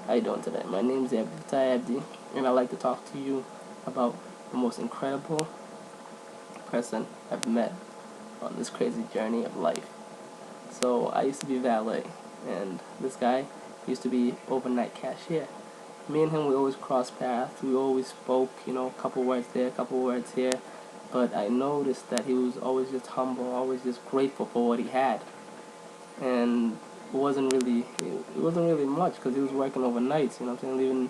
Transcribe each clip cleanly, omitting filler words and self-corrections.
How you doing today? My name is Abdi, and I'd like to talk to you about the most incredible person I've met on this crazy journey of life. So I used to be valet, and this guy used to be overnight cashier. Me and him, we always crossed paths. We always spoke, a couple words there, a couple words here. But I noticed that he was always just humble, always just grateful for what he had. And it wasn't really much because he was working overnights. I'm saying, even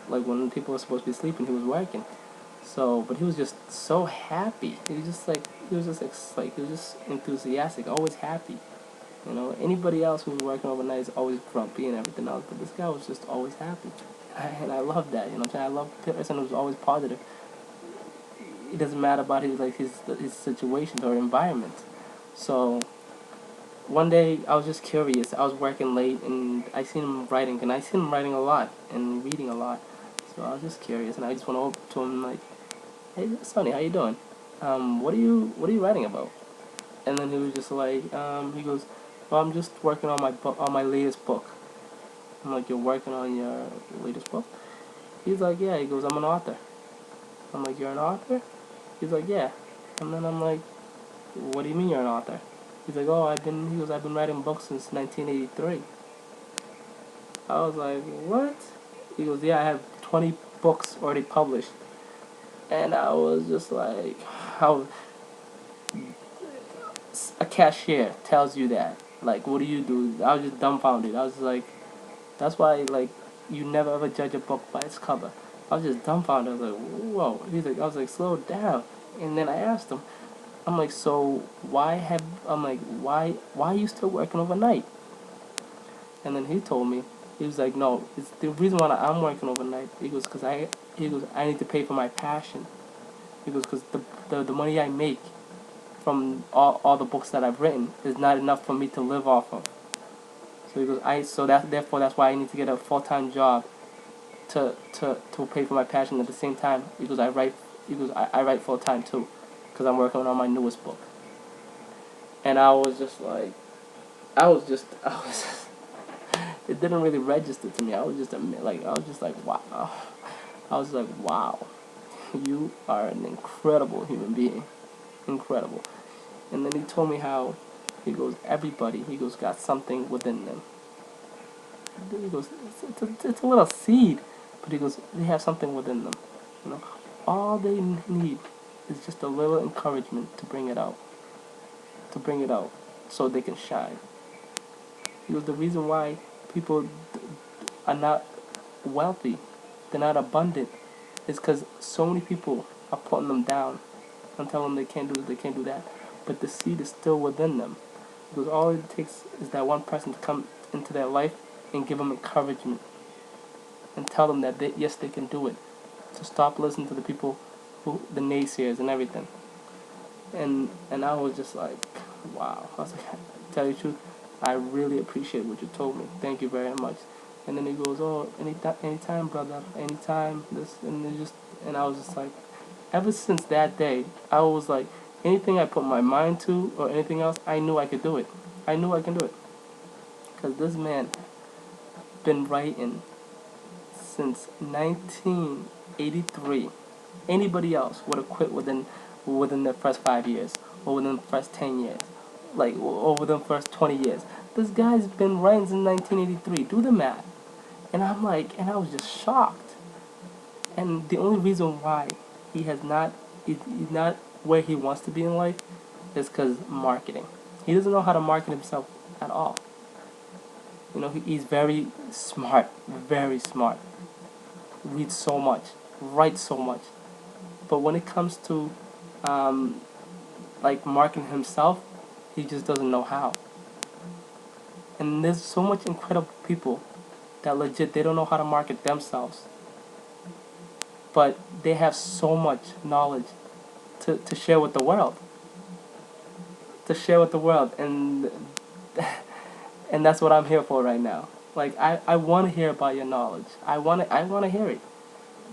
like when people were supposed to be sleeping, he was working. So, but he was just so happy. He was just enthusiastic, always happy. Anybody else who was working overnight is always grumpy and everything else, but this guy was just always happy. And I love that. What I'm saying, I love a person who's always positive. It doesn't matter about his situations or environment. So one day I was just curious. I was working late and I seen him writing, and I seen him writing a lot and reading a lot. So I was just curious, and I just went over to him like, "Hey, Sonny, how you doing? What are you writing about?" And then he was just like, he goes, "Well, I'm just working on my latest book." I'm like, "You're working on your latest book?" He's like, "Yeah." He goes, "I'm an author." I'm like, "You're an author?" He's like, "Yeah." And then I'm like, "What do you mean you're an author?" He's like, "Oh, I've been writing books since 1983. I was like, "What?" He goes, "Yeah, I have 20 books already published." And I was just like, how a cashier tells you that. Like, what do you do? I was just dumbfounded. I was like, that's why, like, you never ever judge a book by its cover. I was just dumbfounded. I was like, whoa. I was like, slow down. And then I asked him, I'm like, so why are you still working overnight? And then he told me, he was like, no, it's the reason why I'm working overnight. He goes, I need to pay for my passion. He goes, because the money I make from all the books that I've written is not enough for me to live off of. So he goes, that's why I need to get a full-time job to pay for my passion. At the same time, I write full-time too, because I'm working on my newest book. And I was just like, it didn't really register to me. I was just like, wow. I was like, wow, you are an incredible human being, incredible. And then he told me how, he goes, got something within them. He goes, it's a little seed, but he goes, they have something within them. You know, all they need is just a little encouragement to bring it out, so they can shine. He goes, the reason why people are not wealthy, they're not abundant, is because so many people are putting them down and telling them they can't do this, they can't do that. But the seed is still within them. Because all it takes is that one person to come into their life and give them encouragement and tell them that yes, they can do it. To stop listening to the people the naysayers and everything. And I was just like, wow. I was like, to tell you the truth, I really appreciate what you told me. Thank you very much. And then he goes, oh, anytime, brother, anytime. And I was just like, ever since that day, I was like, anything I put my mind to or anything else, I knew I could do it. I knew I can do it. Because this man been writing since 1983. Anybody else would have quit within the first 5 years, or within the first 10 years, like, or within the first 20 years. This guy's been writing since 1983. Do the math. And I was just shocked. And the only reason why he's not where he wants to be in life is because marketing. He doesn't know how to market himself at all. He's very smart, very smart. Reads so much, writes so much. But when it comes to like marketing himself, he just doesn't know how. And there's so much incredible people that legit they don't know how to market themselves, but they have so much knowledge to share with the world. And and that's what I'm here for right now. Like, I want to hear about your knowledge. I want to hear it.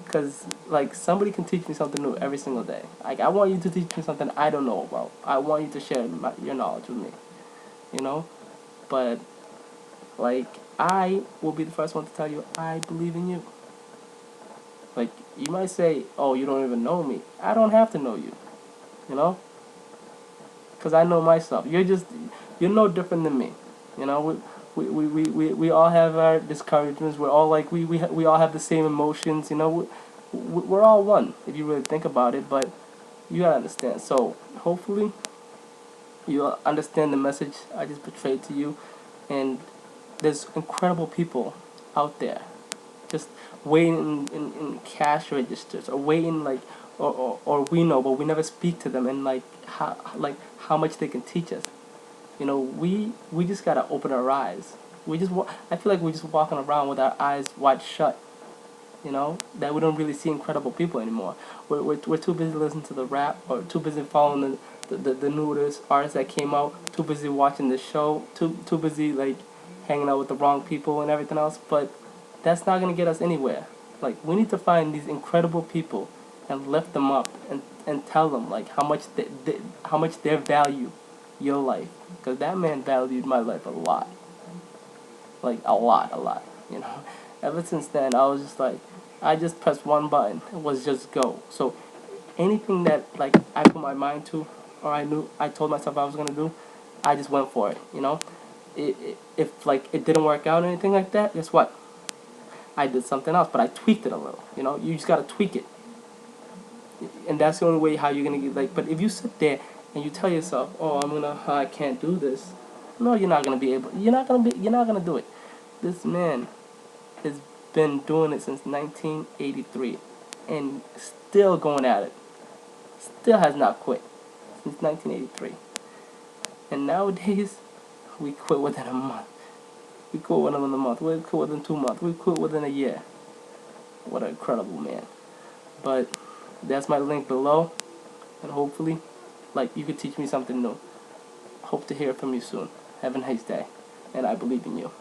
Because, like, somebody can teach me something new every single day. Like, I want you to teach me something I don't know about. I want you to share your knowledge with me. You know? But Like, I will be the first one to tell you I believe in you. Like, you might say, oh, you don't even know me. I don't have to know you, you know? Because I know myself. You're no different than me. You know, we all have our discouragements. We're all like, we all have the same emotions, you know? We're all one, if you really think about it, but you gotta understand. So, hopefully, you'll understand the message I just portrayed to you, and there's incredible people out there just waiting in cash registers, or waiting like, or we know but we never speak to them, and how much they can teach us. You know, we just gotta open our eyes. I feel like we're just walking around with our eyes wide shut, you know, that we don't really see incredible people anymore. We're too busy listening to the rap, or too busy following the newest artists that came out, too busy watching the show, too busy like hanging out with the wrong people and everything else. But that's not gonna get us anywhere. Like, we need to find these incredible people and lift them up, and tell them like how much they value your life, because that man valued my life a lot, like a lot, you know. Ever since then, I was just like, I just pressed one button. It was just go. So anything that like I put my mind to, or I told myself I was gonna do, I just went for it. You know, if like it didn't work out or anything like that, guess what? I did something else, but I tweaked it a little. You know, you just gotta tweak it, and that's the only way how you're gonna get like. But if you sit there and you tell yourself, oh, I can't do this. No, you're not gonna be able. You're not gonna do it. This man has been doing it since 1983, and still going at it. Still has not quit since 1983. And nowadays, we quit within a month. We quit within a month. We quit within 2 months. We quit within a year. What an incredible man. But that's my link below, and hopefully, like, you could teach me something new. Hope to hear from you soon. Have a nice day, and I believe in you.